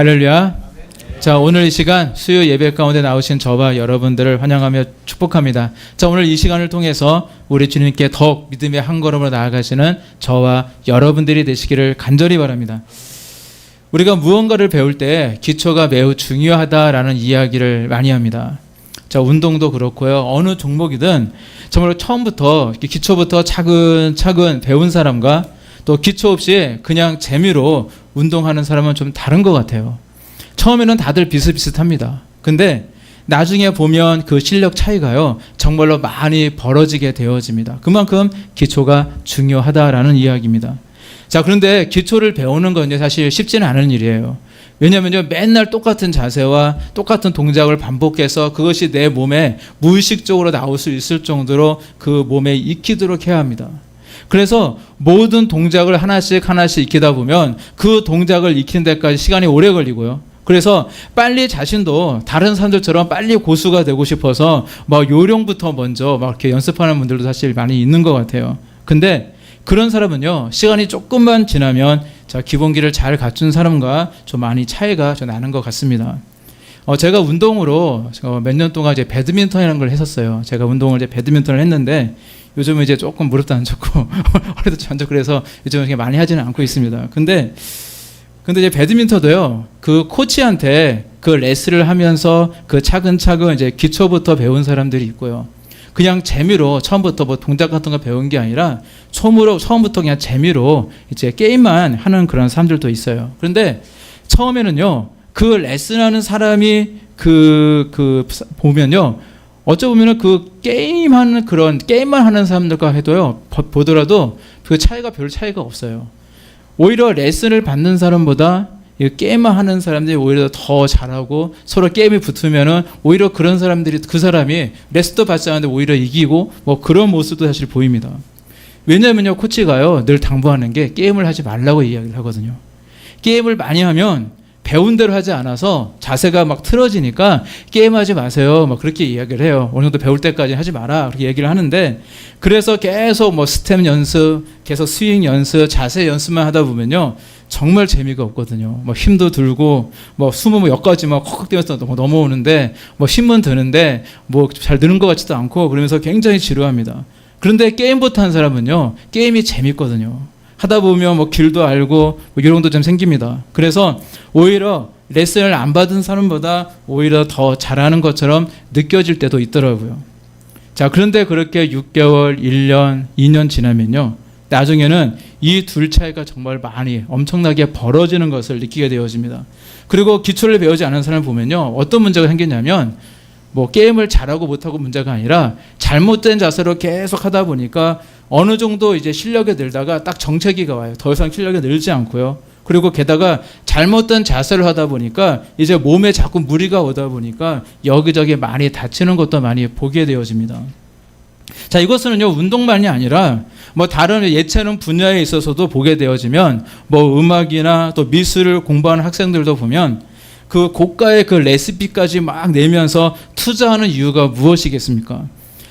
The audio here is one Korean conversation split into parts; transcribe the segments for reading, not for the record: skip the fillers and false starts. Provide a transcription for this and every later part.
할렐루야. 자, 오늘 이 시간 수요 예배 가운데 나오신 저와 여러분들을 환영하며 축복합니다. 자, 오늘 이 시간을 통해서 우리 주님께 더욱 믿음의 한 걸음으로 나아가시는 저와 여러분들이 되시기를 간절히 바랍니다. 우리가 무언가를 배울 때 기초가 매우 중요하다라는 이야기를 많이 합니다. 자, 운동도 그렇고요. 어느 종목이든 정말 처음부터 기초부터 차근차근 배운 사람과 또 기초 없이 그냥 재미로 운동하는 사람은 좀 다른 것 같아요. 처음에는 다들 비슷비슷합니다. 근데 나중에 보면 그 실력 차이가요, 정말로 많이 벌어지게 되어집니다. 그만큼 기초가 중요하다라는 이야기입니다. 자, 그런데 기초를 배우는 건 사실 쉽지는 않은 일이에요. 왜냐면요, 맨날 똑같은 자세와 똑같은 동작을 반복해서 그것이 내 몸에 무의식적으로 나올 수 있을 정도로 그 몸에 익히도록 해야 합니다. 그래서 모든 동작을 하나씩 익히다 보면 그 동작을 익히는 데까지 시간이 오래 걸리고요. 그래서 빨리 자신도 다른 사람들처럼 빨리 고수가 되고 싶어서 요령부터 먼저 이렇게 연습하는 분들도 사실 많이 있는 것 같아요. 근데 그런 사람은요, 시간이 조금만 지나면 기본기를 잘 갖춘 사람과 좀 많이 차이가 좀 나는 것 같습니다. 제가 운동으로 몇 년 동안 이제 배드민턴이라는 걸 했었어요. 제가 운동을 이제 배드민턴을 했는데 요즘은 이제 조금 무릎도 안 좋고 허리도 안 좋고 그래서 요즘은 많이 하지는 않고 있습니다. 근데 이제 배드민턴도요, 그 코치한테 그 레슨을 하면서 그 차근차근 이제 기초부터 배운 사람들이 있고요. 그냥 재미로 처음부터 동작 같은 거 배운 게 아니라 처음부터 그냥 재미로 이제 게임만 하는 그런 사람들도 있어요. 그런데 처음에는요, 그 레슨하는 사람이 보면요, 어쩌보면 그 게임만 하는 사람들과 해도요, 보더라도 그 차이가 별 차이가 없어요. 오히려 레슨을 받는 사람보다 게임만 하는 사람들이 오히려 더 잘하고 서로 게임이 붙으면은 오히려 그 사람이 레슨도 받지 않는데 오히려 이기고 그런 모습도 사실 보입니다. 왜냐면요, 코치가요, 늘 당부하는 게 게임을 하지 말라고 이야기를 하거든요. 게임을 많이 하면 배운 대로 하지 않아서 자세가 틀어지니까 게임하지 마세요. 그렇게 이야기를 해요. 어느 정도 배울 때까지 하지 마라. 그렇게 얘기를 하는데, 그래서 계속 스텝 연습, 계속 스윙 연습, 자세 연습만 하다 보면요, 정말 재미가 없거든요. 힘도 들고, 숨은 여기까지 콕 뛰면서 넘어오는데, 힘은 드는데, 잘 드는 것 같지도 않고, 그러면서 굉장히 지루합니다. 그런데 게임부터 한 사람은요, 게임이 재밌거든요. 하다 보면 길도 알고 요령도 좀 생깁니다. 그래서 오히려 레슨을 안 받은 사람보다 오히려 더 잘하는 것처럼 느껴질 때도 있더라고요. 자, 그런데 그렇게 6개월, 1년, 2년 지나면요, 나중에는 이 둘 차이가 정말 많이 엄청나게 벌어지는 것을 느끼게 되어집니다. 그리고 기초를 배우지 않은 사람을 보면요, 어떤 문제가 생기냐면 게임을 잘하고 못하고 문제가 아니라 잘못된 자세로 계속 하다 보니까 어느 정도 이제 실력이 늘다가 딱 정체기가 와요. 더 이상 실력이 늘지 않고요. 그리고 게다가 잘못된 자세를 하다 보니까 이제 몸에 자꾸 무리가 오다 보니까 여기저기 많이 다치는 것도 많이 보게 되어집니다. 자, 이것은요, 운동만이 아니라 다른 예체능 분야에 있어서도 보게 되어지면 음악이나 또 미술을 공부하는 학생들도 보면 그 고가의 그 레시피까지 내면서 투자하는 이유가 무엇이겠습니까?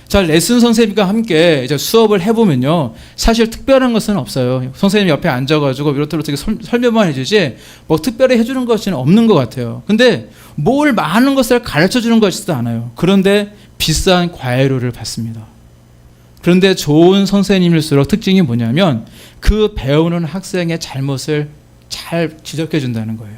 자, 레슨 선생님과 함께 이제 수업을 해보면요, 사실 특별한 것은 없어요. 선생님 옆에 앉아가지고 이렇게 설명만 해주지 특별히 해주는 것은 없는 것 같아요. 근데 많은 것을 가르쳐주는 것이지도 않아요. 그런데 비싼 과외료를 받습니다. 그런데 좋은 선생님일수록 특징이 뭐냐면 그 배우는 학생의 잘못을 잘 지적해 준다는 거예요.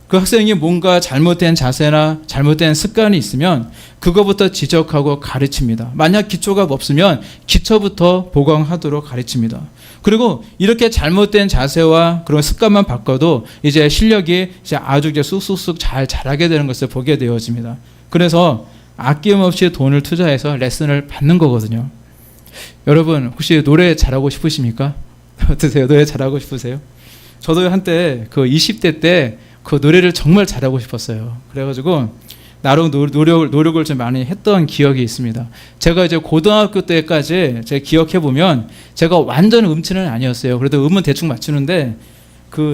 그 학생이 뭔가 잘못된 자세나 잘못된 습관이 있으면 그거부터 지적하고 가르칩니다. 만약 기초가 없으면 기초부터 보강하도록 가르칩니다. 그리고 이렇게 잘못된 자세와 그런 습관만 바꿔도 이제 실력이 아주 쑥쑥쑥 잘 자라게 되는 것을 보게 되어집니다. 그래서 아낌없이 돈을 투자해서 레슨을 받는 거거든요. 여러분, 혹시 노래 잘하고 싶으십니까? 어떠세요? 노래 잘하고 싶으세요? 저도 한때 20대 때 그 노래를 정말 잘하고 싶었어요. 그래가지고 나름 노력을 좀 많이 했던 기억이 있습니다. 제가 이제 고등학교 때까지 제가 기억해 보면 제가 완전 음치는 아니었어요. 그래도 음은 대충 맞추는데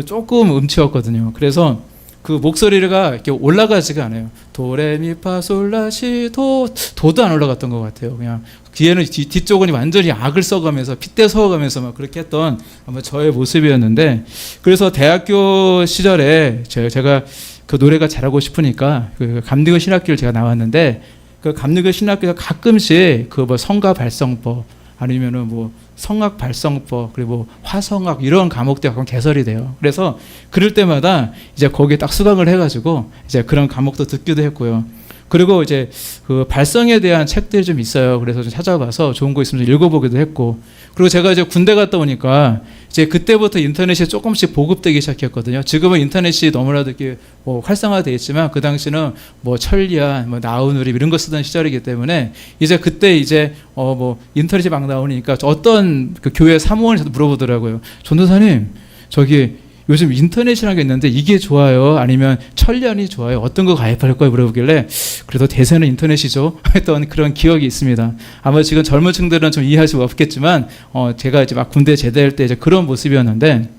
조금 음치였거든요. 그래서 그 목소리가 이렇게 올라가지가 않아요. 도레미파솔라시 도도 안 올라갔던 것 같아요. 그냥 귀에는 뒤쪽은 완전히 악을 써가면서 핏대 서어가면서 막 그렇게 했던 아마 저의 모습이었는데, 그래서 대학교 시절에 제가 그 노래가 잘하고 싶으니까 그 감리교 신학교를 제가 나왔는데, 그 감리교 신학교에서 가끔씩 그 뭐 성가 발성법 아니면은 뭐 성악 발성법 그리고 뭐 화성악 이런 과목들이 가끔 개설이 돼요. 그래서 그럴 때마다 이제 거기에 딱 수강을 해가지고 이제 그런 과목도 듣기도 했고요. 그리고 이제 그 발성에 대한 책들이 좀 있어요. 그래서 좀 찾아봐서 좋은 거 있으면 읽어보기도 했고, 그리고 제가 이제 군대 갔다 오니까 이제 그때부터 인터넷이 조금씩 보급되기 시작했거든요. 지금은 인터넷이 너무나도 이렇게 뭐 활성화되어 있지만 그 당시는 뭐 천리안, 뭐 나우누리 이런 거 쓰던 시절이기 때문에 이제 그때 이제 뭐 인터넷이 막 나오니까 어떤 그 교회 사무원이 저도 물어보더라고요. 전도사님, 저기 요즘 인터넷이라는 게 있는데 이게 좋아요? 아니면 천리안이 좋아요? 어떤 거 가입할 거예요? 물어보길래 그래도 대세는 인터넷이죠 했던 그런 기억이 있습니다. 아마 지금 젊은 층들은 좀 이해할 수가 없겠지만 제가 이제 막 군대 제대할 때 이제 그런 모습이었는데,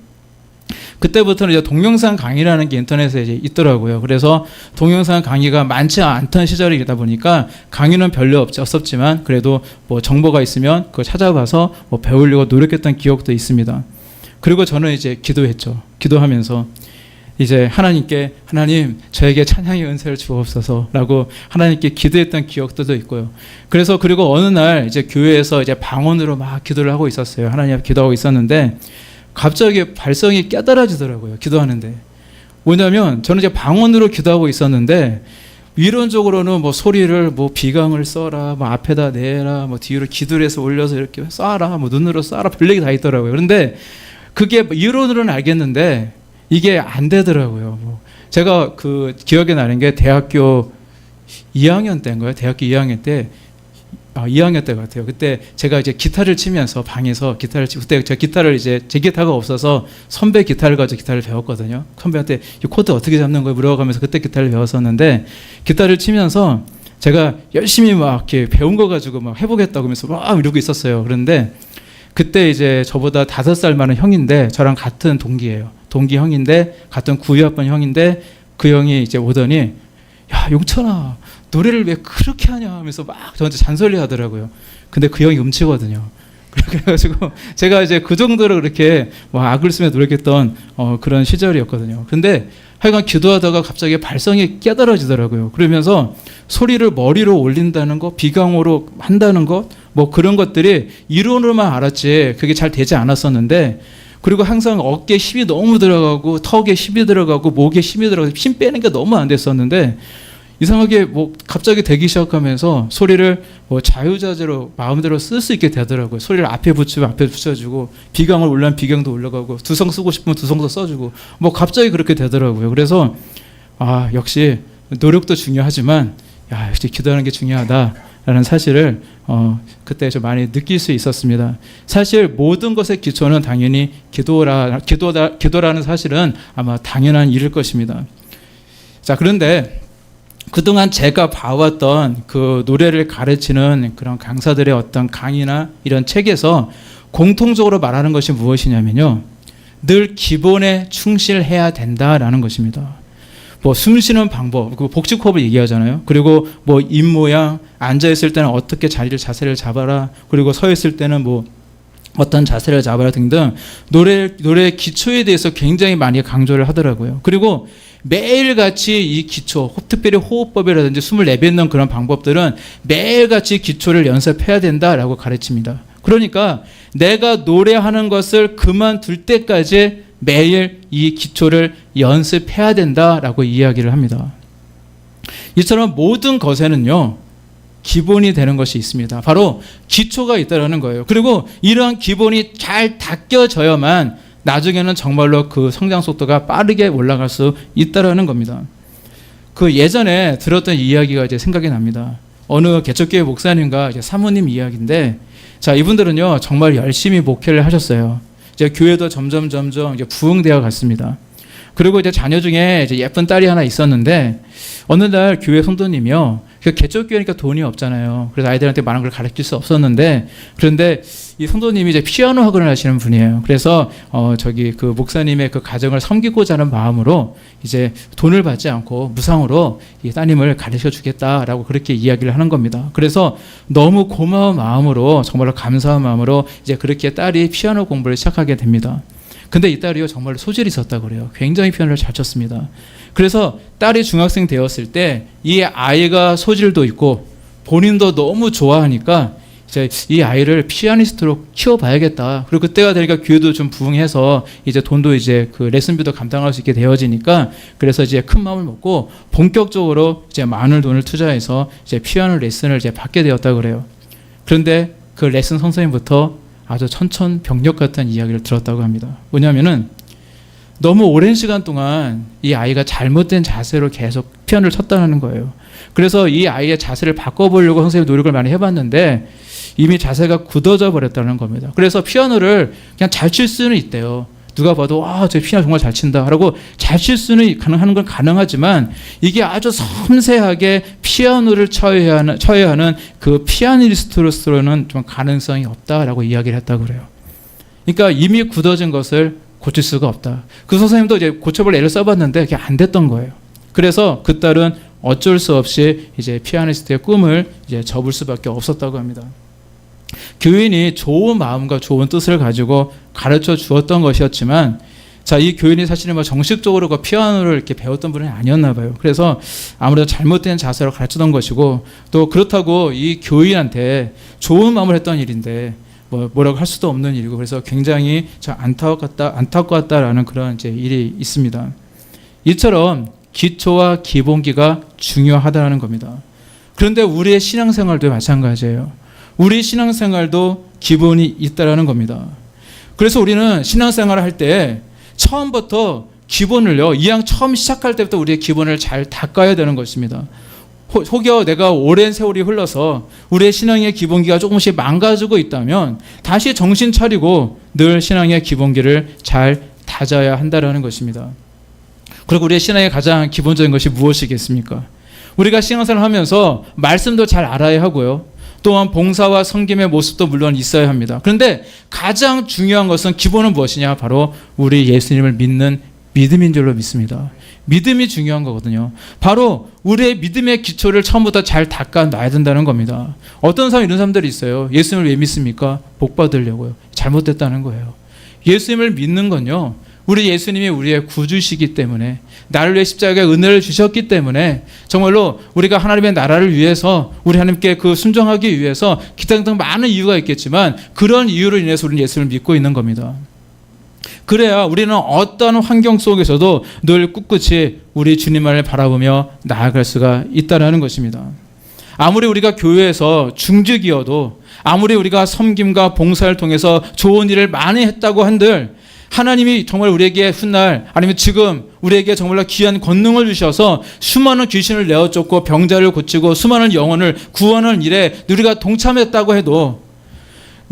그때부터는 이제 동영상 강의라는 게 인터넷에 이제 있더라고요. 그래서 동영상 강의가 많지 않던 시절이다 보니까 강의는 별로 없었지만 그래도 뭐 정보가 있으면 그걸 찾아봐서 뭐 배우려고 노력했던 기억도 있습니다. 그리고 저는 이제 기도했죠. 기도하면서 이제 하나님께, 하나님 저에게 찬양의 은혜를 주옵소서라고 하나님께 기도했던 기억도 있고요. 그래서 그리고 어느 날 이제 교회에서 이제 방언으로 막 기도를 하고 있었어요. 하나님 앞에 기도하고 있었는데 갑자기 발성이 깨달아지더라고요. 기도하는데. 뭐냐면 저는 이제 방언으로 기도하고 있었는데 이론적으로는 뭐 소리를 뭐 비강을 써라, 뭐 앞에다 내라, 뭐 뒤로 기도를 해서 올려서 이렇게 쏴라, 뭐 눈으로 쏴라, 별얘기 다 있더라고요. 그런데 그게 이론으로는 알겠는데 이게 안 되더라고요. 뭐 제가 그 기억에 나는 게 대학교 2학년 때인가요? 대학교 2학년 때, 2학년 때 같아요. 그때 제가 이제 기타를 치면서 방에서 기타를 치고, 그때 제가 기타를 이제 제 기타가 없어서 선배 기타를 가지고 기타를 배웠거든요. 선배한테 이 코드 어떻게 잡는 거예요? 물어가면서 그때 기타를 배웠었는데, 기타를 치면서 제가 열심히 막 이렇게 배운 거 가지고 막 해보겠다고 하면서 막 이러고 있었어요. 그런데 그때 이제 저보다 5살 많은 형인데 저랑 같은 동기예요. 동기 형인데 같은 9위학번 형인데 그 형이 이제 오더니 야 용천아 노래를 왜 그렇게 하냐 하면서 막 저한테 잔소리 하더라고요. 근데 그 형이 음치거든요. 그래가지고 제가 이제 그 정도로 그렇게 뭐 악을 쓰며 노력했던 그런 시절이었거든요. 근데 하여간 기도하다가 갑자기 발성이 깨달아지더라고요. 그러면서 소리를 머리로 올린다는 거, 비강으로 한다는 것, 뭐 그런 것들이 이론으로만 알았지 그게 잘 되지 않았었는데, 그리고 항상 어깨에 힘이 너무 들어가고 턱에 힘이 들어가고 목에 힘이 들어가고 힘 빼는 게 너무 안 됐었는데 이상하게 뭐 갑자기 되기 시작하면서 소리를 뭐 자유자재로 마음대로 쓸 수 있게 되더라고요. 소리를 앞에 붙이면 앞에 붙여주고 비강을 올리면 비강도 올라가고 두성 쓰고 싶으면 두성도 써주고 뭐 갑자기 그렇게 되더라고요. 그래서 역시 노력도 중요하지만 역시 기도하는 게 중요하다라는 사실을 그때 좀 많이 느낄 수 있었습니다. 사실 모든 것의 기초는 당연히 기도라는 사실은 아마 당연한 일일 것입니다. 자, 그런데 그동안 제가 봐왔던 그 노래를 가르치는 그런 강사들의 어떤 강의나 이런 책에서 공통적으로 말하는 것이 무엇이냐면요, 늘 기본에 충실해야 된다라는 것입니다. 뭐 숨 쉬는 방법, 그 복식호흡을 얘기하잖아요. 그리고 뭐 입 모양, 앉아 있을 때는 어떻게 자세를 잡아라. 그리고 서 있을 때는 뭐 어떤 자세를 잡아라 등등 노래의 기초에 대해서 굉장히 많이 강조를 하더라고요. 그리고 매일같이 이 기초, 특별히 호흡법이라든지 숨을 내뱉는 그런 방법들은 매일같이 기초를 연습해야 된다라고 가르칩니다. 그러니까 내가 노래하는 것을 그만둘 때까지 매일 이 기초를 연습해야 된다라고 이야기를 합니다. 이처럼 모든 것에는요, 기본이 되는 것이 있습니다. 바로 기초가 있다는 거예요. 그리고 이러한 기본이 잘 닦여져야만 나중에는 정말로 그 성장 속도가 빠르게 올라갈 수 있다는 겁니다. 그 예전에 들었던 이야기가 이제 생각이 납니다. 어느 개척교회 목사님과 이제 사모님 이야기인데, 자, 이분들은요 정말 열심히 목회를 하셨어요. 이제 교회도 점점 이제 부흥되어 갔습니다. 그리고 이제 자녀 중에 이제 예쁜 딸이 하나 있었는데 어느 날 교회 성도님이요 개척교회니까 돈이 없잖아요. 그래서 아이들한테 많은 걸 가르칠 수 없었는데, 그런데 이 성도님이 이제 피아노 학원을 하시는 분이에요. 그래서 그 목사님의 그 가정을 섬기고자 하는 마음으로 이제 돈을 받지 않고 무상으로 이 따님을 가르쳐 주겠다라고 그렇게 이야기를 하는 겁니다. 그래서 너무 고마운 마음으로, 정말로 감사한 마음으로 이제 그렇게 딸이 피아노 공부를 시작하게 됩니다. 근데 이 딸이요, 정말 소질이 있었다고 그래요. 굉장히 피아노를 잘 쳤습니다. 그래서 딸이 중학생 되었을 때 이 아이가 소질도 있고 본인도 너무 좋아하니까 이제 이 아이를 피아니스트로 키워봐야겠다. 그리고 그때가 되니까 교회도 좀 부흥해서 이제 돈도 이제 그 레슨비도 감당할 수 있게 되어지니까, 그래서 이제 큰 마음을 먹고 본격적으로 이제 많은 돈을 투자해서 이제 피아노 레슨을 이제 받게 되었다고 그래요. 그런데 그 레슨 선생님부터 아주 천천병력 같은 이야기를 들었다고 합니다. 뭐냐면은 너무 오랜 시간 동안 이 아이가 잘못된 자세로 계속 피아노를 쳤다는 거예요. 그래서 이 아이의 자세를 바꿔보려고 선생님이 노력을 많이 해봤는데 이미 자세가 굳어져 버렸다는 겁니다. 그래서 피아노를 그냥 잘 칠 수는 있대요. 누가 봐도 와, 저 피아노 정말 잘 친다 라고 잘 칠 수는 하는 건 가능하지만, 이게 아주 섬세하게 피아노를 쳐야 하는 그 피아니스트로서는 좀 가능성이 없다라고 이야기를 했다고 그래요. 그러니까 이미 굳어진 것을 고칠 수가 없다. 그 선생님도 이제 고쳐볼 애를 써봤는데 그게 안 됐던 거예요. 그래서 그 딸은 어쩔 수 없이 이제 피아니스트의 꿈을 이제 접을 수밖에 없었다고 합니다. 교인이 좋은 마음과 좋은 뜻을 가지고 가르쳐 주었던 것이었지만, 자, 이 교인이 사실은 뭐 정식적으로 그 피아노를 이렇게 배웠던 분은 아니었나 봐요. 그래서 아무래도 잘못된 자세로 가르치던 것이고, 또 그렇다고 이 교인한테 좋은 마음을 했던 일인데 뭐라고 할 수도 없는 일이고, 그래서 굉장히 안타깝다라는 그런 이제 일이 있습니다. 이처럼 기초와 기본기가 중요하다는 겁니다. 그런데 우리의 신앙생활도 마찬가지예요. 우리 신앙생활도 기본이 있다라는 겁니다. 그래서 우리는 신앙생활을 할 때 처음부터 기본을요, 이왕 처음 시작할 때부터 우리의 기본을 잘 닦아야 되는 것입니다. 혹여 내가 오랜 세월이 흘러서 우리의 신앙의 기본기가 조금씩 망가지고 있다면 다시 정신 차리고 늘 신앙의 기본기를 잘 다져야 한다는 것입니다. 그리고 우리의 신앙의 가장 기본적인 것이 무엇이겠습니까? 우리가 신앙생활을 하면서 말씀도 잘 알아야 하고요, 또한 봉사와 섬김의 모습도 물론 있어야 합니다. 그런데 가장 중요한 것은, 기본은 무엇이냐? 바로 우리 예수님을 믿는 믿음인 줄로 믿습니다. 믿음이 중요한 거거든요. 바로 우리의 믿음의 기초를 처음부터 잘 닦아놔야 된다는 겁니다. 어떤 사람, 이런 사람들이 있어요. 예수님을 왜 믿습니까? 복 받으려고요. 잘못됐다는 거예요. 예수님을 믿는 건요, 우리 예수님이 우리의 구주시기 때문에, 나를 위해 십자가의 은혜를 주셨기 때문에, 정말로 우리가 하나님의 나라를 위해서, 우리 하나님께 그 순종하기 위해서 기타 등등 많은 이유가 있겠지만, 그런 이유로 인해서 우리는 예수님을 믿고 있는 겁니다. 그래야 우리는 어떤 환경 속에서도 늘 꿋꿋이 우리 주님만을 바라보며 나아갈 수가 있다는 것입니다. 아무리 우리가 교회에서 중직이어도, 아무리 우리가 섬김과 봉사를 통해서 좋은 일을 많이 했다고 한들, 하나님이 정말 우리에게 훗날, 아니면 지금 우리에게 정말로 귀한 권능을 주셔서 수많은 귀신을 내어쫓고 병자를 고치고 수많은 영혼을 구원하는 일에 우리가 동참했다고 해도,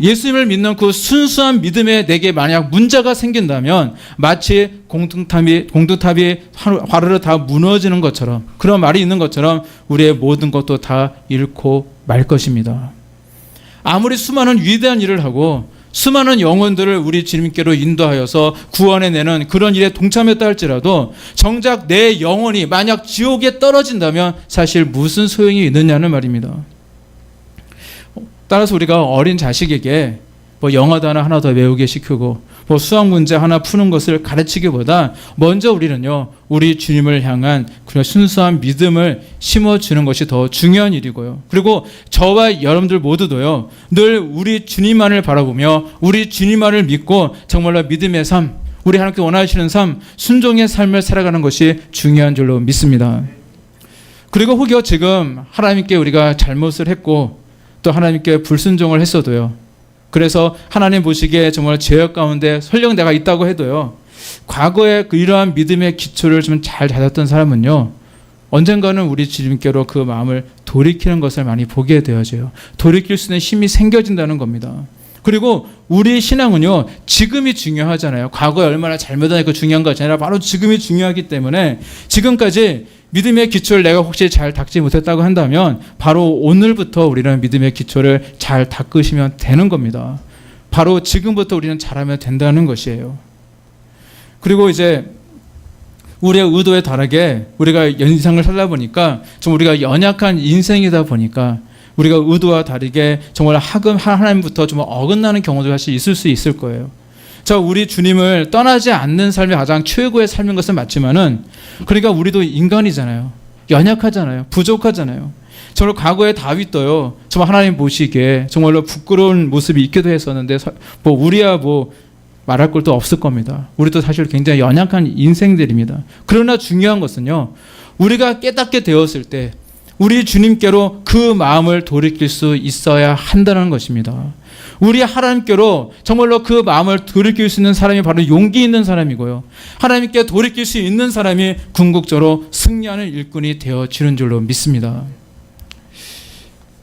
예수님을 믿는 그 순수한 믿음에 내게 만약 문제가 생긴다면 마치 공동탑이 화르르 다 무너지는 것처럼, 그런 말이 있는 것처럼 우리의 모든 것도 다 잃고 말 것입니다. 아무리 수많은 위대한 일을 하고 수많은 영혼들을 우리 주님께로 인도하여서 구원해내는 그런 일에 동참했다 할지라도, 정작 내 영혼이 만약 지옥에 떨어진다면 사실 무슨 소용이 있느냐는 말입니다. 따라서 우리가 어린 자식에게 뭐 영어 단어 하나 더 외우게 시키고 뭐 수학 문제 하나 푸는 것을 가르치기보다 먼저 우리는요, 우리 주님을 향한 그런 순수한 믿음을 심어주는 것이 더 중요한 일이고요. 그리고 저와 여러분들 모두도요, 늘 우리 주님만을 바라보며 우리 주님만을 믿고 정말로 믿음의 삶, 우리 하나님께 원하시는 삶, 순종의 삶을 살아가는 것이 중요한 줄로 믿습니다. 그리고 혹여 지금 하나님께 우리가 잘못을 했고 또 하나님께 불순종을 했어도요, 그래서 하나님 보시기에 정말 죄악 가운데 설령 내가 있다고 해도요, 과거에 이러한 믿음의 기초를 좀 잘 다졌던 사람은요, 언젠가는 우리 주님께로 그 마음을 돌이키는 것을 많이 보게 되어져요. 돌이킬 수 있는 힘이 생겨진다는 겁니다. 그리고 우리 신앙은요, 지금이 중요하잖아요. 과거에 얼마나 잘못하니까 중요한 것이 아니라 바로 지금이 중요하기 때문에 지금까지 믿음의 기초를 내가 혹시 잘 닦지 못했다고 한다면 바로 오늘부터 우리는 믿음의 기초를 잘 닦으시면 되는 겁니다. 바로 지금부터 우리는 잘하면 된다는 것이에요. 그리고 이제 우리의 의도에 다르게 우리가 인생을 살다 보니까 좀 우리가 연약한 인생이다 보니까 우리가 의도와 다르게 정말 하나님부터 좀 어긋나는 경우도 사실 있을 수 있을 거예요. 자, 우리 주님을 떠나지 않는 삶이 가장 최고의 삶인 것은 맞지만은, 그러니까 우리도 인간이잖아요. 연약하잖아요. 부족하잖아요. 정말 과거에 다윗도요, 정말 하나님 보시기에 정말로 부끄러운 모습이 있기도 했었는데, 뭐 우리야 뭐 말할 것도 없을 겁니다. 우리도 사실 굉장히 연약한 인생들입니다. 그러나 중요한 것은요, 우리가 깨닫게 되었을 때 우리 주님께로 그 마음을 돌이킬 수 있어야 한다는 것입니다. 우리 하나님께로 정말로 그 마음을 돌이킬 수 있는 사람이 바로 용기 있는 사람이고요. 하나님께 돌이킬 수 있는 사람이 궁극적으로 승리하는 일꾼이 되어지는 줄로 믿습니다.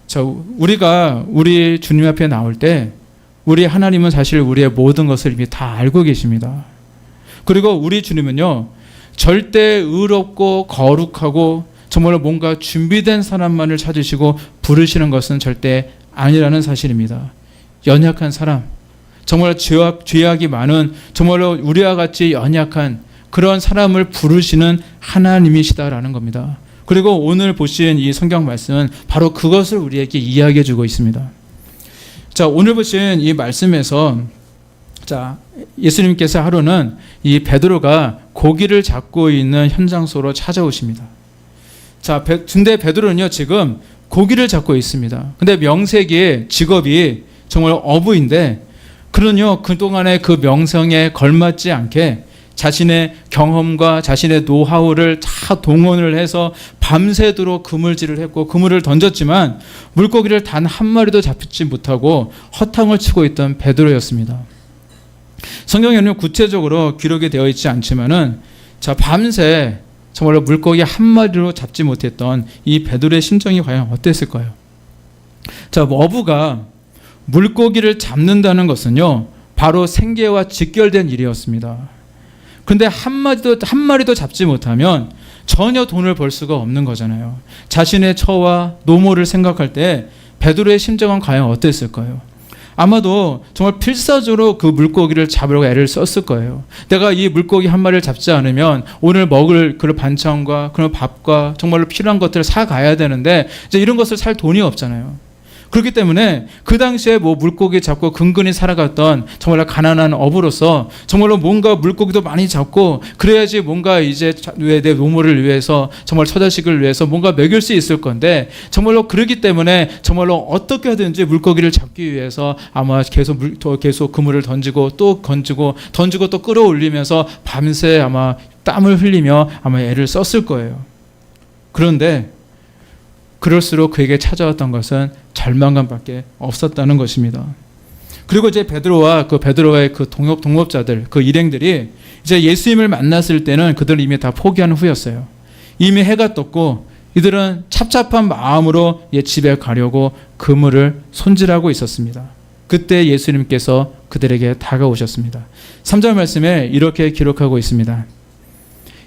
자, 우리가 우리 주님 앞에 나올 때 우리 하나님은 사실 우리의 모든 것을 이미 다 알고 계십니다. 그리고 우리 주님은요, 절대 의롭고 거룩하고 정말로 뭔가 준비된 사람만을 찾으시고 부르시는 것은 절대 아니라는 사실입니다. 연약한 사람, 정말 죄악이 많은 정말로 우리와 같이 연약한 그런 사람을 부르시는 하나님이시다라는 겁니다. 그리고 오늘 보신 이 성경 말씀은 바로 그것을 우리에게 이야기해 주고 있습니다. 자, 오늘 보신 이 말씀에서 자, 예수님께서 하루는 이 베드로가 고기를 잡고 있는 현장 속으로 찾아오십니다. 자, 근데 베드로는요, 지금 고기를 잡고 있습니다. 근데 명색이 직업이 정말 어부인데, 그는요, 그동안의 그 명성에 걸맞지 않게 자신의 경험과 자신의 노하우를 다 동원을 해서 밤새도록 그물질을 했고 그물을 던졌지만 물고기를 단 한 마리도 잡지 못하고 허탕을 치고 있던 베드로였습니다. 성경에는 구체적으로 기록이 되어 있지 않지만은, 자, 밤새 정말로 물고기 한 마리로 잡지 못했던 이 베드로의 심정이 과연 어땠을까요? 자, 어부가 물고기를 잡는다는 것은요, 바로 생계와 직결된 일이었습니다. 근데 한 마리도 잡지 못하면 전혀 돈을 벌 수가 없는 거잖아요. 자신의 처와 노모를 생각할 때 베드로의 심정은 과연 어땠을까요? 아마도 정말 필사적으로 그 물고기를 잡으려고 애를 썼을 거예요. 내가 이 물고기 한 마리를 잡지 않으면 오늘 먹을 그런 반찬과 그런 밥과 정말로 필요한 것들을 사 가야 되는데 이제 이런 것을 살 돈이 없잖아요. 그렇기 때문에 그 당시에 뭐 물고기 잡고 근근히 살아갔던 정말로 가난한 어부로서 정말로 뭔가 물고기도 많이 잡고 그래야지 뭔가 이제 내 노모를 위해서 정말 처자식을 위해서 뭔가 먹일 수 있을 건데, 정말로 그러기 때문에 정말로 어떻게 하든지 물고기를 잡기 위해서 아마 계속 그물을 던지고 또 던지고 또 끌어올리면서 밤새 아마 땀을 흘리며 아마 애를 썼을 거예요. 그런데 그럴수록 그에게 찾아왔던 것은 절망감밖에 없었다는 것입니다. 그리고 이제 베드로와 베드로의 그 동업자들, 그 일행들이 이제 예수님을 만났을 때는 그들은 이미 다 포기한 후였어요. 이미 해가 떴고 이들은 찹찹한 마음으로 집에 가려고 그물을 손질하고 있었습니다. 그때 예수님께서 그들에게 다가오셨습니다. 3절 말씀에 이렇게 기록하고 있습니다.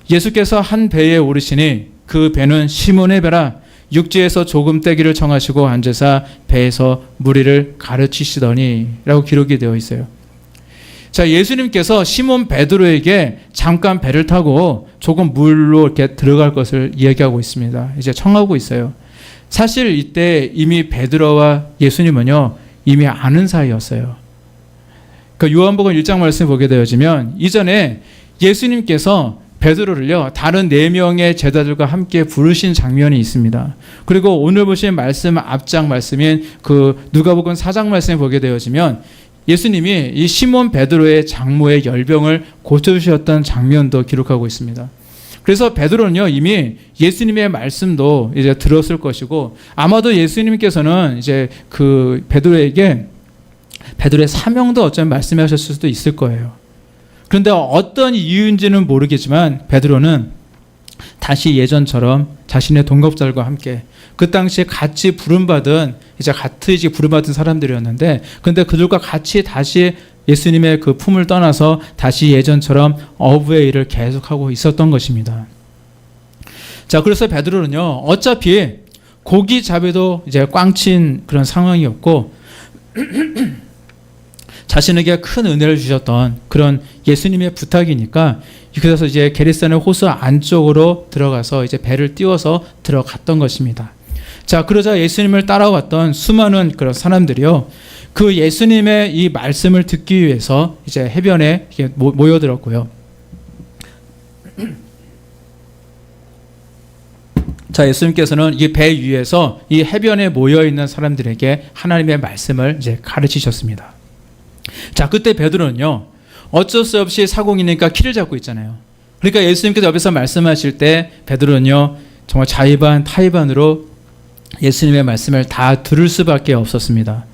예수께서 한 배에 오르시니 그 배는 시몬의 배라 육지에서 조금 떼기를 청하시고 앉으사 배에서 무리를 가르치시더니 라고 기록이 되어 있어요. 자, 예수님께서 시몬 베드로에게 잠깐 배를 타고 조금 물로 이렇게 들어갈 것을 이야기하고 있습니다. 이제 청하고 있어요. 사실 이때 이미 베드로와 예수님은요, 이미 아는 사이였어요. 그러니까 요한복음 1장 말씀 보게 되어지면 이전에 예수님께서 베드로를요, 다른 4명의 제자들과 함께 부르신 장면이 있습니다. 그리고 오늘 보신 말씀 앞장 말씀인 그 누가복음 4장 말씀을 보게 되어지면 예수님이 이 시몬 베드로의 장모의 열병을 고쳐주셨던 장면도 기록하고 있습니다. 그래서 베드로는요, 이미 예수님의 말씀도 이제 들었을 것이고 아마도 예수님께서는 이제 그 베드로에게 베드로의 사명도 어쩌면 말씀하셨을 수도 있을 거예요. 그런데 어떤 이유인지는 모르겠지만 베드로는 다시 예전처럼 자신의 동업자들과 함께 그 당시에 같이 부름받은 사람들이었는데, 근데 그들과 같이 다시 예수님의 그 품을 떠나서 다시 예전처럼 어부의 일을 계속하고 있었던 것입니다. 자, 그래서 베드로는요, 어차피 고기 잡에도 이제 꽝친 그런 상황이었고, 자신에게 큰 은혜를 주셨던 그런 예수님의 부탁이니까, 그래서 이제 게리사네 호수 안쪽으로 들어가서 이제 배를 띄워서 들어갔던 것입니다. 자, 그러자 예수님을 따라왔던 수많은 그런 사람들이요, 그 예수님의 이 말씀을 듣기 위해서 이제 해변에 모여들었고요. 자, 예수님께서는 이 배 위에서 이 해변에 모여 있는 사람들에게 하나님의 말씀을 이제 가르치셨습니다. 자, 그때 베드로는요, 어쩔 수 없이 사공이니까 키를 잡고 있잖아요. 그러니까 예수님께서 옆에서 말씀하실 때 베드로는요, 정말 자의반 타의반으로 예수님의 말씀을 다 들을 수밖에 없었습니다.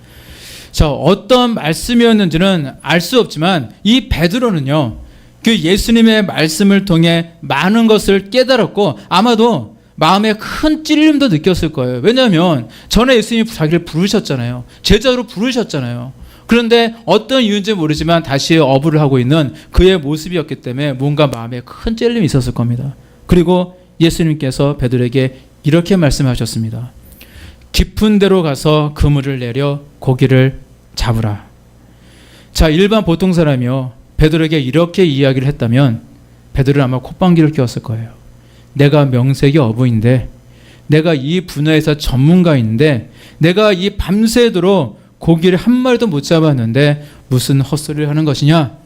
자, 어떤 말씀이었는지는 알 수 없지만 이 베드로는요, 그 예수님의 말씀을 통해 많은 것을 깨달았고, 아마도 마음에 큰 찔림도 느꼈을 거예요. 왜냐하면 전에 예수님이 자기를 부르셨잖아요. 제자로 부르셨잖아요. 그런데 어떤 이유인지 모르지만 다시 어부를 하고 있는 그의 모습이었기 때문에 뭔가 마음에 큰 찔림이 있었을 겁니다. 그리고 예수님께서 베드로에게 이렇게 말씀하셨습니다. 깊은 데로 가서 그물을 내려 고기를 잡으라. 자, 일반 보통 사람이요, 베드로에게 이렇게 이야기를 했다면 베드로는 아마 콧방귀를 뀌었을 거예요. 내가 명색이 어부인데, 내가 이 분야에서 전문가인데, 내가 이 밤새도록 고기를 한 마리도 못 잡았는데 무슨 헛소리를 하는 것이냐?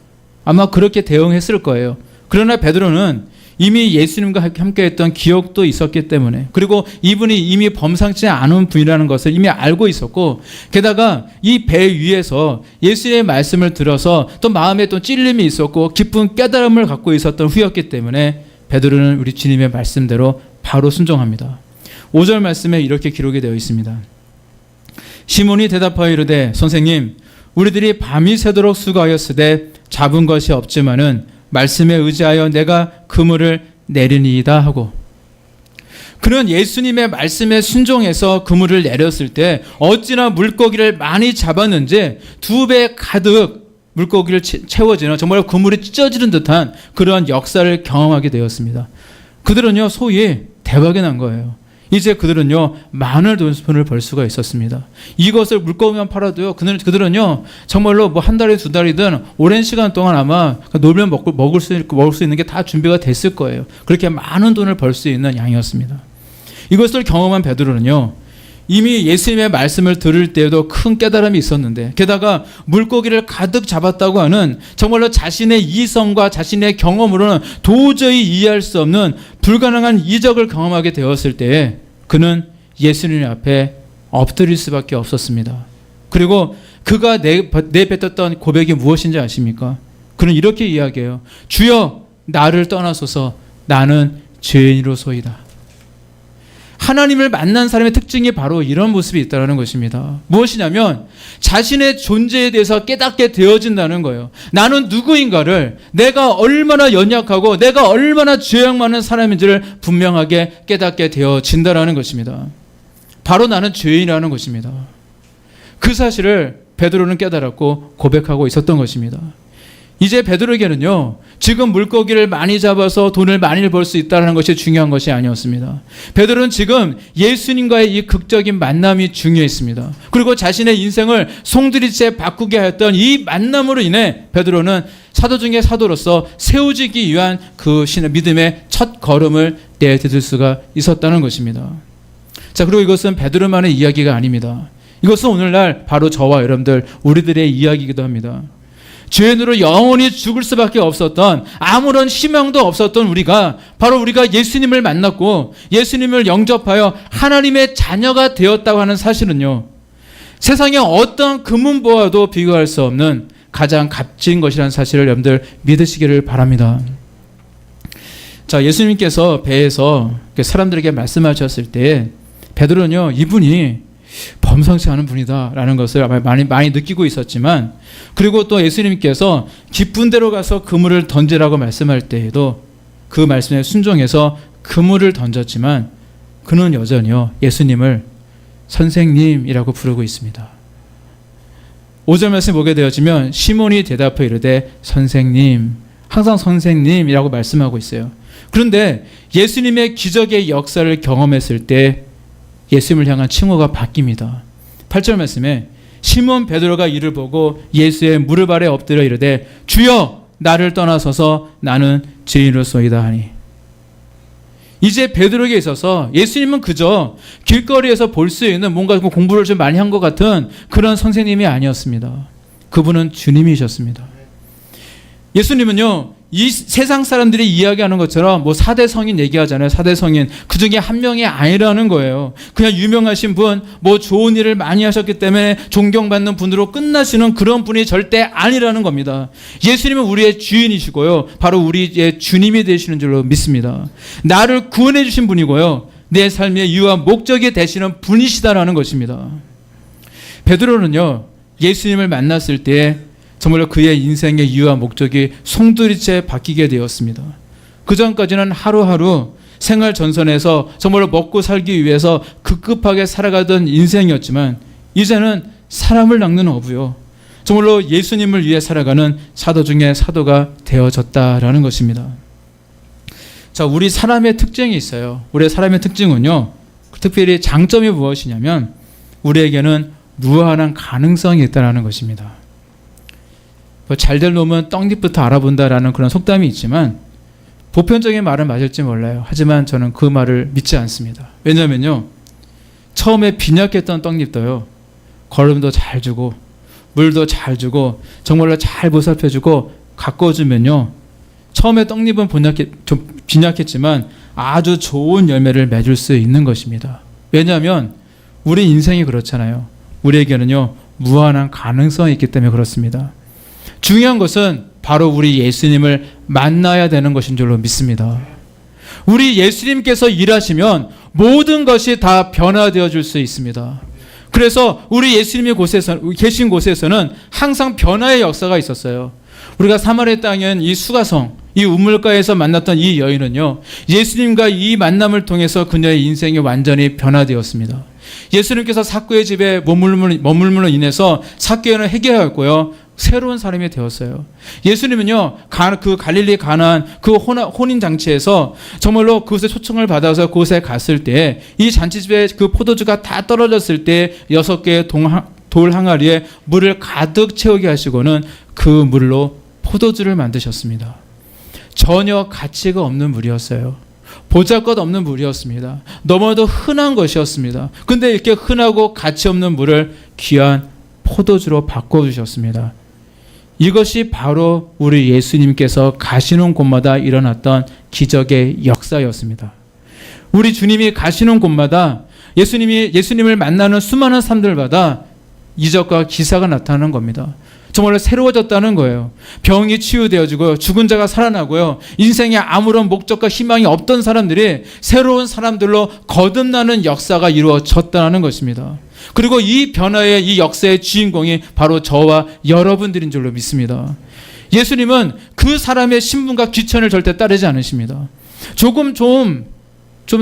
아마 그렇게 대응했을 거예요. 그러나 베드로는 이미 예수님과 함께 했던 기억도 있었기 때문에, 그리고 이분이 이미 범상치 않은 분이라는 것을 이미 알고 있었고, 게다가 이 배 위에서 예수님의 말씀을 들어서 또 마음에 또 찔림이 있었고 깊은 깨달음을 갖고 있었던 후였기 때문에 베드로는 우리 주님의 말씀대로 바로 순종합니다. 5절 말씀에 이렇게 기록이 되어 있습니다. 시몬이 대답하여 이르되 선생님, 우리들이 밤이 새도록 수고하였으되 잡은 것이 없지만은 말씀에 의지하여 내가 그물을 내리니이다 하고, 그는 예수님의 말씀에 순종해서 그물을 내렸을 때 어찌나 물고기를 많이 잡았는지 2배 가득 물고기를 채워지는, 정말 그물이 찢어지는 듯한 그런 역사를 경험하게 되었습니다. 그들은요, 소위 대박이 난 거예요. 이제 그들은요, 많은 돈을 벌 수가 있었습니다. 이것을 물고기만 팔아도요, 그들은요, 정말로 뭐 한 달이든 2달이든 오랜 시간 동안 아마 놀면 먹을 수 있는 게 다 준비가 됐을 거예요. 그렇게 많은 돈을 벌 수 있는 양이었습니다. 이것을 경험한 베드로는요, 이미 예수님의 말씀을 들을 때에도 큰 깨달음이 있었는데, 게다가 물고기를 가득 잡았다고 하는 정말로 자신의 이성과 자신의 경험으로는 도저히 이해할 수 없는 불가능한 이적을 경험하게 되었을 때에 그는 예수님 앞에 엎드릴 수밖에 없었습니다. 그리고 그가 내뱉었던 고백이 무엇인지 아십니까? 그는 이렇게 이야기해요. 주여, 나를 떠나소서, 나는 죄인으로소이다. 하나님을 만난 사람의 특징이 바로 이런 모습이 있다는 것입니다. 무엇이냐면 자신의 존재에 대해서 깨닫게 되어진다는 거예요. 나는 누구인가를, 내가 얼마나 연약하고 내가 얼마나 죄악 많은 사람인지를 분명하게 깨닫게 되어진다는 것입니다. 바로 나는 죄인이라는 것입니다. 그 사실을 베드로는 깨달았고 고백하고 있었던 것입니다. 이제 베드로에게는요, 지금 물고기를 많이 잡아서 돈을 많이 벌 수 있다는 것이 중요한 것이 아니었습니다. 베드로는 지금 예수님과의 이 극적인 만남이 중요했습니다. 그리고 자신의 인생을 송두리째 바꾸게 하였던 이 만남으로 인해 베드로는 사도 중에 사도로서 세워지기 위한 그 신의 믿음의 첫 걸음을 내디딜 수가 있었다는 것입니다. 자, 그리고 이것은 베드로만의 이야기가 아닙니다. 이것은 오늘날 바로 저와 여러분들, 우리들의 이야기이기도 합니다. 죄인으로 영원히 죽을 수밖에 없었던, 아무런 희망도 없었던 우리가 예수님을 만났고 예수님을 영접하여 하나님의 자녀가 되었다고 하는 사실은요, 세상의 어떤 금은보화도 비교할 수 없는 가장 값진 것이라는 사실을 여러분들 믿으시기를 바랍니다. 자, 예수님께서 배에서 사람들에게 말씀하셨을 때 베드로는요, 이분이 범상치 않은 분이다라는 것을 아마 많이 느끼고 있었지만, 그리고 또 예수님께서 깊은 데로 가서 그물을 던지라고 말씀할 때에도 그 말씀에 순종해서 그물을 던졌지만 그는 여전히요, 예수님을 선생님이라고 부르고 있습니다. 5절 말씀 보게 되어지면 시몬이 대답해 이르되 선생님, 항상 선생님이라고 말씀하고 있어요. 그런데 예수님의 기적의 역사를 경험했을 때 예수님을 향한 칭호가 바뀝니다. 8절 말씀에 시몬 베드로가 이를 보고 예수의 무릎 아래 엎드려 이르되 주여 나를 떠나서서 나는 죄인으로소이다 하니. 이제 베드로에게 있어서 예수님은 그저 길거리에서 볼 수 있는 뭔가 공부를 좀 많이 한 것 같은 그런 선생님이 아니었습니다. 그분은 주님이셨습니다. 예수님은요, 이 세상 사람들이 이야기하는 것처럼 뭐 4대 성인 얘기하잖아요. 4대 성인. 그 중에 한 명이 아니라는 거예요. 그냥 유명하신 분, 뭐 좋은 일을 많이 하셨기 때문에 존경받는 분으로 끝나시는 그런 분이 절대 아니라는 겁니다. 예수님은 우리의 주인이시고요. 바로 우리의 주님이 되시는 줄로 믿습니다. 나를 구원해 주신 분이고요. 내 삶의 이유와 목적이 되시는 분이시다라는 것입니다. 베드로는요, 예수님을 만났을 때 정말로 그의 인생의 이유와 목적이 송두리째 바뀌게 되었습니다. 그 전까지는 하루하루 생활 전선에서 정말로 먹고 살기 위해서 급급하게 살아가던 인생이었지만 이제는 사람을 낚는 어부요, 정말로 예수님을 위해 살아가는 사도 중에 사도가 되어졌다라는 것입니다. 자, 우리 사람의 특징이 있어요. 우리의 사람의 특징은요, 특별히 장점이 무엇이냐면 우리에게는 무한한 가능성이 있다는 것입니다. 잘될 놈은 떡잎부터 알아본다라는 그런 속담이 있지만 보편적인 말은 맞을지 몰라요. 하지만 저는 그 말을 믿지 않습니다. 왜냐면요, 처음에 빈약했던 떡잎도요, 거름도 잘 주고 물도 잘 주고 정말로 잘 보살펴주고 가꿔주면요, 처음에 떡잎은 좀 빈약했지만 아주 좋은 열매를 맺을 수 있는 것입니다. 왜냐하면 우리 인생이 그렇잖아요. 우리에게는요, 무한한 가능성이 있기 때문에 그렇습니다. 중요한 것은 바로 우리 예수님을 만나야 되는 것인 줄로 믿습니다. 우리 예수님께서 일하시면 모든 것이 다 변화되어 줄 수 있습니다. 그래서 우리 예수님이 계신 곳에서는 항상 변화의 역사가 있었어요. 우리가 사마리아 땅인 이 수가성, 이 우물가에서 만났던 이 여인은요, 예수님과 이 만남을 통해서 그녀의 인생이 완전히 변화되었습니다. 예수님께서 삭개의 집에 머물므로 인해서 삭개는 해결하였고요, 새로운 사람이 되었어요. 예수님은요, 그 갈릴리 가나안 그 혼인 잔치에서 정말로 그곳에 초청을 받아서 그곳에 갔을 때 이 잔치집에 그 포도주가 다 떨어졌을 때 6개의 돌 항아리에 물을 가득 채우게 하시고는 그 물로 포도주를 만드셨습니다. 전혀 가치가 없는 물이었어요. 보잘것없는 물이었습니다. 너무나도 흔한 것이었습니다. 근데 이렇게 흔하고 가치 없는 물을 귀한 포도주로 바꿔주셨습니다. 이것이 바로 우리 예수님께서 가시는 곳마다 일어났던 기적의 역사였습니다. 우리 주님이 가시는 곳마다 예수님을 만나는 수많은 사람들마다 이적과 기사가 나타나는 겁니다. 정말로 새로워졌다는 거예요. 병이 치유되어지고 죽은 자가 살아나고요, 인생에 아무런 목적과 희망이 없던 사람들이 새로운 사람들로 거듭나는 역사가 이루어졌다는 것입니다. 그리고 이 변화의, 이 역사의 주인공이 바로 저와 여러분들인 줄로 믿습니다. 예수님은 그 사람의 신분과 귀천을 절대 따르지 않으십니다. 조금 좀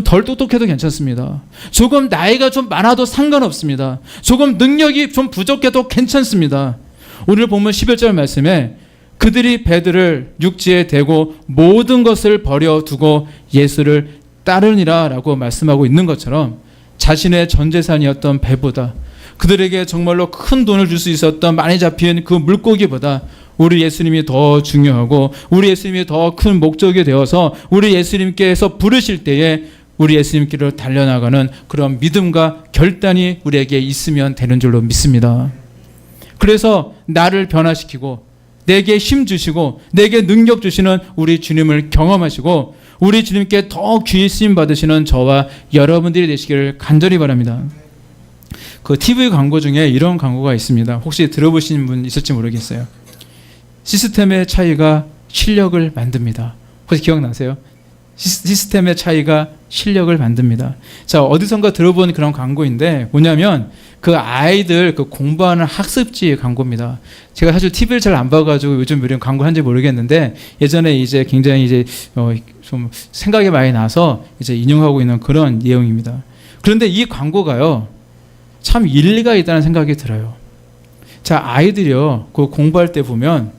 덜 똑똑해도 괜찮습니다. 조금 나이가 좀 많아도 상관없습니다. 조금 능력이 좀 부족해도 괜찮습니다. 오늘 보면 11절 말씀에 그들이 배들을 육지에 대고 모든 것을 버려두고 예수를 따르니라 라고 말씀하고 있는 것처럼 자신의 전 재산이었던 배보다, 그들에게 정말로 큰 돈을 줄 수 있었던 많이 잡힌 그 물고기보다 우리 예수님이 더 중요하고 우리 예수님이 더 큰 목적이 되어서 우리 예수님께서 부르실 때에 우리 예수님께로 달려나가는 그런 믿음과 결단이 우리에게 있으면 되는 줄로 믿습니다. 그래서 나를 변화시키고 내게 힘 주시고 내게 능력 주시는 우리 주님을 경험하시고 우리 주님께 더 귀히 쓰임 받으시는 저와 여러분들이 되시기를 간절히 바랍니다. 그 TV 광고 중에 이런 광고가 있습니다. 혹시 들어보신 분 있을지 모르겠어요. 시스템의 차이가 실력을 만듭니다. 혹시 기억나세요? 시스템의 차이가 실력을 만듭니다. 자, 어디선가 들어본 그런 광고인데 뭐냐면 그 아이들 그 공부하는 학습지 광고입니다. 제가 사실 TV를 잘 안 봐가지고 요즘 이런 광고 한지 모르겠는데 예전에 이제 굉장히 이제 좀 생각이 많이 나서 이제 인용하고 있는 그런 내용입니다. 그런데 이 광고가요, 참 일리가 있다는 생각이 들어요. 자, 아이들이요, 그 공부할 때 보면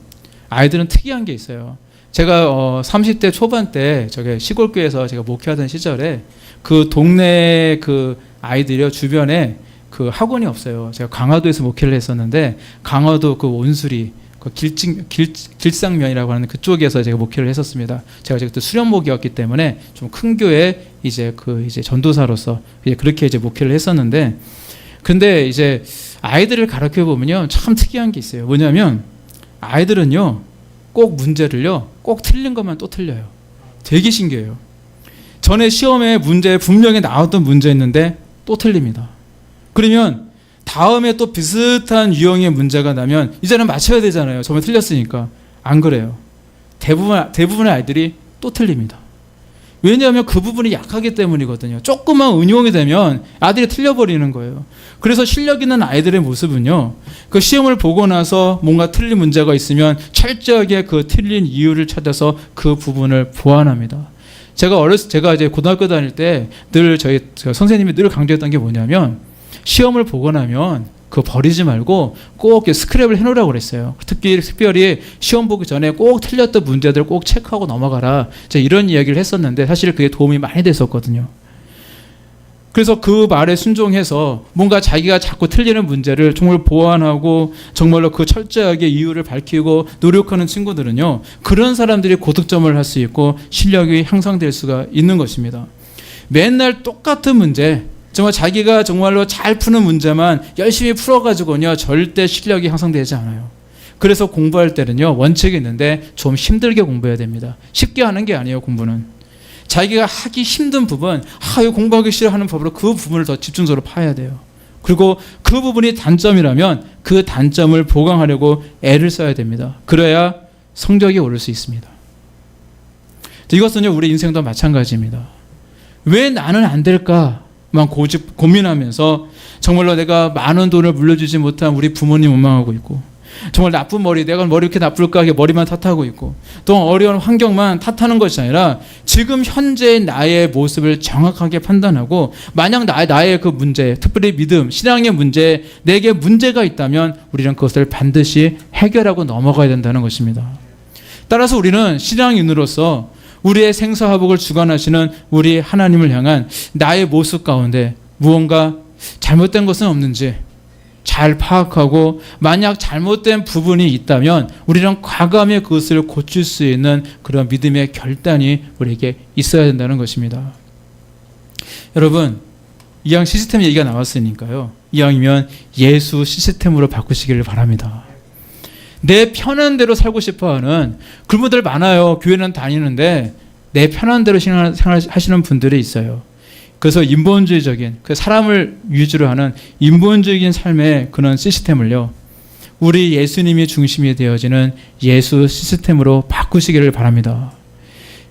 아이들은 특이한 게 있어요. 제가 30대 초반 때 저기 시골교회에서 제가 목회하던 시절에 그 동네 그 아이들이요 주변에 그 학원이 없어요. 제가 강화도에서 목회를 했었는데 강화도 그 온수리 그 길상면이라고 하는 그쪽에서 제가 목회를 했었습니다. 제가 그때 수련목이었기 때문에 좀 큰 교회 이제 전도사로서 이제 그렇게 이제 목회를 했었는데, 근데 이제 아이들을 가르쳐 보면요 참 특이한 게 있어요. 뭐냐면 아이들은요 꼭 문제를요 꼭 틀린 것만 또 틀려요. 되게 신기해요. 전에 시험에 문제 분명히 나왔던 문제였는데 또 틀립니다. 그러면 다음에 또 비슷한 유형의 문제가 나면 이제는 맞춰야 되잖아요. 저번에 틀렸으니까. 안 그래요. 대부분의 아이들이 또 틀립니다. 왜냐하면 그 부분이 약하기 때문이거든요. 조금만 응용이 되면 아들이 틀려버리는 거예요. 그래서 실력 있는 아이들의 모습은요, 그 시험을 보고 나서 뭔가 틀린 문제가 있으면 철저하게 그 틀린 이유를 찾아서 그 부분을 보완합니다. 제가 이제 고등학교 다닐 때 늘 저희 선생님이 늘 강조했던 게 뭐냐면, 시험을 보고 나면 그거 버리지 말고 꼭 스크랩을 해놓으라고 그랬어요. 특별히 시험 보기 전에 꼭 틀렸던 문제들 꼭 체크하고 넘어가라. 제가 이런 이야기를 했었는데 사실 그게 도움이 많이 됐었거든요. 그래서 그 말에 순종해서 뭔가 자기가 자꾸 틀리는 문제를 정말 보완하고 정말로 그 철저하게 이유를 밝히고 노력하는 친구들은요, 그런 사람들이 고득점을 할 수 있고 실력이 향상될 수가 있는 것입니다. 맨날 똑같은 문제, 정말 자기가 정말로 잘 푸는 문제만 열심히 풀어가지고는요 절대 실력이 향상되지 않아요. 그래서 공부할 때는요 원칙이 있는데 좀 힘들게 공부해야 됩니다. 쉽게 하는 게 아니에요. 공부는 자기가 하기 힘든 부분, 이거 공부하기 싫어하는 법으로 그 부분을 더 집중적으로 파야 돼요. 그리고 그 부분이 단점이라면 그 단점을 보강하려고 애를 써야 됩니다. 그래야 성적이 오를 수 있습니다. 이것은요 우리 인생도 마찬가지입니다. 왜 나는 안 될까? 만 고민하면서 정말로 내가 많은 돈을 물려주지 못한 우리 부모님 원망하고 있고, 정말 나쁜 내가 머리 이렇게 나쁠까 하게 머리만 탓하고 있고, 또 어려운 환경만 탓하는 것이 아니라 지금 현재의 나의 모습을 정확하게 판단하고, 만약 나의 그 문제, 특별히 믿음, 신앙의 문제, 내게 문제가 있다면 우리는 그것을 반드시 해결하고 넘어가야 된다는 것입니다. 따라서 우리는 신앙인으로서 우리의 생사화복을 주관하시는 우리 하나님을 향한 나의 모습 가운데 무언가 잘못된 것은 없는지 잘 파악하고, 만약 잘못된 부분이 있다면 우리는 과감히 그것을 고칠 수 있는 그런 믿음의 결단이 우리에게 있어야 된다는 것입니다. 여러분, 이왕 시스템 얘기가 나왔으니까요, 이왕이면 예수 시스템으로 바꾸시기를 바랍니다. 내 편한 대로 살고 싶어하는 그런 분들 많아요. 교회는 다니는데 내 편한 대로 생활하시는 분들이 있어요. 그래서 인본주의적인, 그 사람을 위주로 하는 인본주의적인 삶의 그런 시스템을요, 우리 예수님이 중심이 되어지는 예수 시스템으로 바꾸시기를 바랍니다.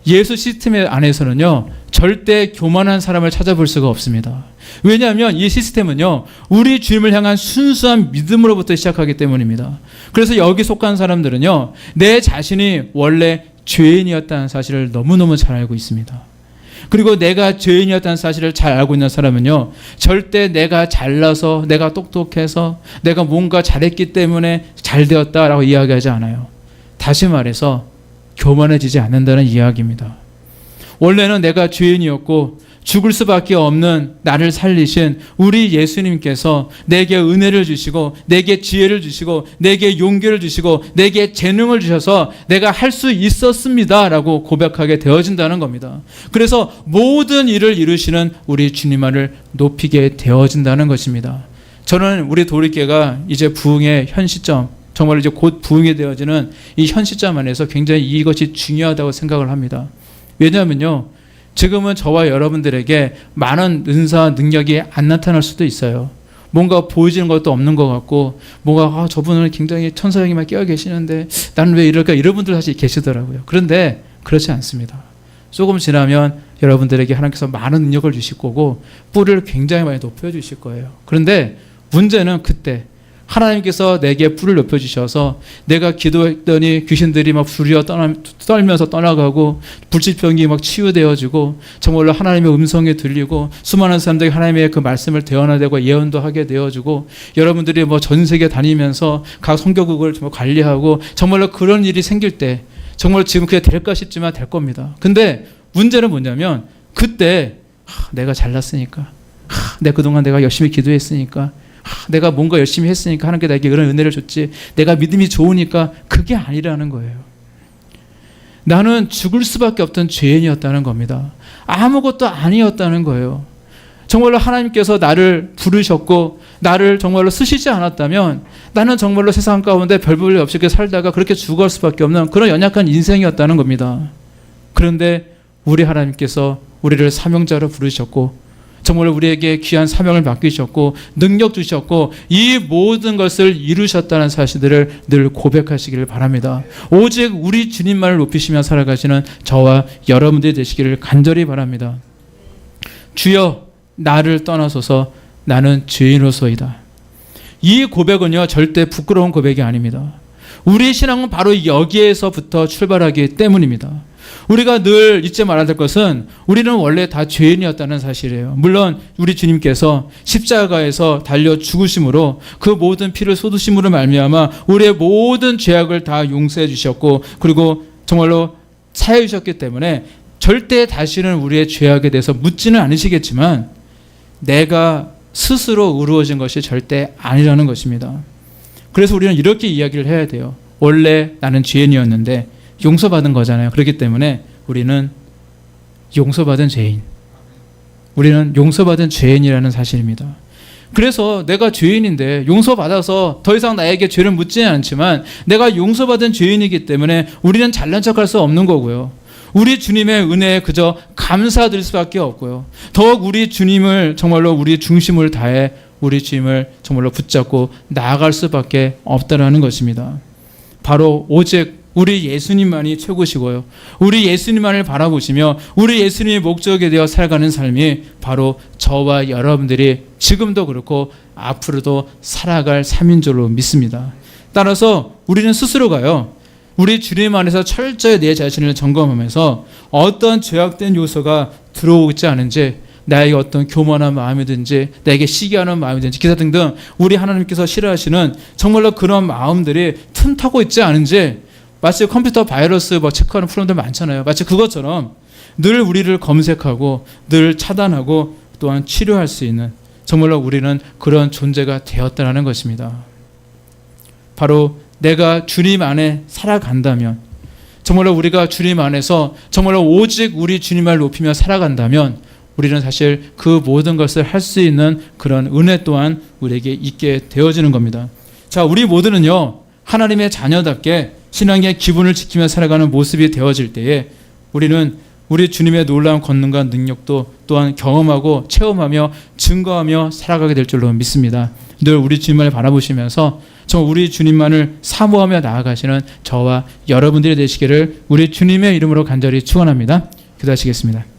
예수 시스템 안에서는요 절대 교만한 사람을 찾아볼 수가 없습니다. 왜냐하면 이 시스템은요 우리 주님을 향한 순수한 믿음으로부터 시작하기 때문입니다. 그래서 여기 속한 사람들은요 내 자신이 원래 죄인이었다는 사실을 너무너무 잘 알고 있습니다. 그리고 내가 죄인이었다는 사실을 잘 알고 있는 사람은요 절대 내가 잘나서, 내가 똑똑해서, 내가 뭔가 잘했기 때문에 잘 되었다라고 이야기하지 않아요. 다시 말해서 교만해지지 않는다는 이야기입니다. 원래는 내가 죄인이었고 죽을 수밖에 없는 나를 살리신 우리 예수님께서 내게 은혜를 주시고, 내게 지혜를 주시고, 내게 용기를 주시고, 내게 재능을 주셔서 내가 할 수 있었습니다 라고 고백하게 되어진다는 겁니다. 그래서 모든 일을 이루시는 우리 주님만을 높이게 되어진다는 것입니다. 저는 우리 도리교회가 이제 부흥의 현 시점, 정말 이제 곧 부흥이 되어지는 이 현 시점 안에서 굉장히 이것이 중요하다고 생각을 합니다. 왜냐하면요 지금은 저와 여러분들에게 많은 은사 능력이 안 나타날 수도 있어요. 뭔가 보여지는 것도 없는 것 같고, 뭔가 저분은 굉장히 천사형이만 깨어 계시는데 나는 왜 이럴까, 이런 분들 사실 계시더라고요. 그런데 그렇지 않습니다. 조금 지나면 여러분들에게 하나님께서 많은 능력을 주실 거고 뿌리를 굉장히 많이 높여주실 거예요. 그런데 문제는 그때 하나님께서 내게 뿔을 높여주셔서 내가 기도했더니 귀신들이 막 두려워 떨면서 떠나가고, 불치병이 막 치유되어지고, 정말로 하나님의 음성이 들리고, 수많은 사람들이 하나님의 그 말씀을 대언하되고 예언도 하게 되어지고, 여러분들이 뭐 전 세계 다니면서 각 선교국을 관리하고, 정말로 그런 일이 생길 때 정말 지금 그게 될까 싶지만 될 겁니다. 근데 문제는 뭐냐면 그때 내가 잘났으니까, 그동안 내가 열심히 기도했으니까, 내가 뭔가 열심히 했으니까 하나님께 나에게 그런 은혜를 줬지, 내가 믿음이 좋으니까, 그게 아니라는 거예요. 나는 죽을 수밖에 없던 죄인이었다는 겁니다. 아무것도 아니었다는 거예요. 정말로 하나님께서 나를 부르셨고 나를 정말로 쓰시지 않았다면 나는 정말로 세상 가운데 별 볼 일 없이 살다가 그렇게 죽을 수밖에 없는 그런 연약한 인생이었다는 겁니다. 그런데 우리 하나님께서 우리를 사명자로 부르셨고 정말 우리에게 귀한 사명을 맡기셨고 능력 주셨고 이 모든 것을 이루셨다는 사실들을 늘 고백하시기를 바랍니다. 오직 우리 주님만을 높이시며 살아가시는 저와 여러분들이 되시기를 간절히 바랍니다. 주여 나를 떠나소서 나는 죄인으로서이다. 이 고백은요 절대 부끄러운 고백이 아닙니다. 우리의 신앙은 바로 여기에서부터 출발하기 때문입니다. 우리가 늘 잊지 말아야 될 것은 우리는 원래 다 죄인이었다는 사실이에요. 물론 우리 주님께서 십자가에서 달려 죽으심으로 그 모든 피를 쏟으심으로 말미암아 우리의 모든 죄악을 다 용서해 주셨고 그리고 정말로 사해 주셨기 때문에 절대 다시는 우리의 죄악에 대해서 묻지는 않으시겠지만 내가 스스로 이루어진 것이 절대 아니라는 것입니다. 그래서 우리는 이렇게 이야기를 해야 돼요. 원래 나는 죄인이었는데 용서받은 거잖아요. 그렇기 때문에 우리는 용서받은 죄인. 우리는 용서받은 죄인이라는 사실입니다. 그래서 내가 죄인인데 용서받아서 더 이상 나에게 죄를 묻지는 않지만 내가 용서받은 죄인이기 때문에 우리는 잘난 척할 수 없는 거고요. 우리 주님의 은혜에 그저 감사드릴 수밖에 없고요. 더욱 우리 주님을 정말로 우리 중심을 다해 우리 주님을 정말로 붙잡고 나아갈 수밖에 없다라는 것입니다. 바로 오직 우리 예수님만이 최고시고요. 우리 예수님만을 바라보시며 우리 예수님의 목적에 되어 살아가는 삶이 바로 저와 여러분들이 지금도 그렇고 앞으로도 살아갈 삶인 줄로 믿습니다. 따라서 우리는 스스로가요. 우리 주님 안에서 철저히 내 자신을 점검하면서 어떤 죄악된 요소가 들어오지 않은지 나에게 어떤 교만한 마음이든지 나에게 시기하는 마음이든지 기사 등등 우리 하나님께서 싫어하시는 정말로 그런 마음들이 틈타고 있지 않은지 마치 컴퓨터 바이러스 체크하는 프로그램들 많잖아요. 마치 그것처럼 늘 우리를 검색하고 늘 차단하고 또한 치료할 수 있는 정말로 우리는 그런 존재가 되었다는 것입니다. 바로 내가 주님 안에 살아간다면 정말로 우리가 주님 안에서 정말로 오직 우리 주님을 높이며 살아간다면 우리는 사실 그 모든 것을 할 수 있는 그런 은혜 또한 우리에게 있게 되어지는 겁니다. 자, 우리 모두는요 하나님의 자녀답게 신앙의 기본을 지키며 살아가는 모습이 되어질 때에 우리는 우리 주님의 놀라운 권능과 능력도 또한 경험하고 체험하며 증거하며 살아가게 될 줄로 믿습니다. 늘 우리 주님만을 바라보시면서 정말 우리 주님만을 사모하며 나아가시는 저와 여러분들이 되시기를 우리 주님의 이름으로 간절히 축원합니다. 기도하시겠습니다.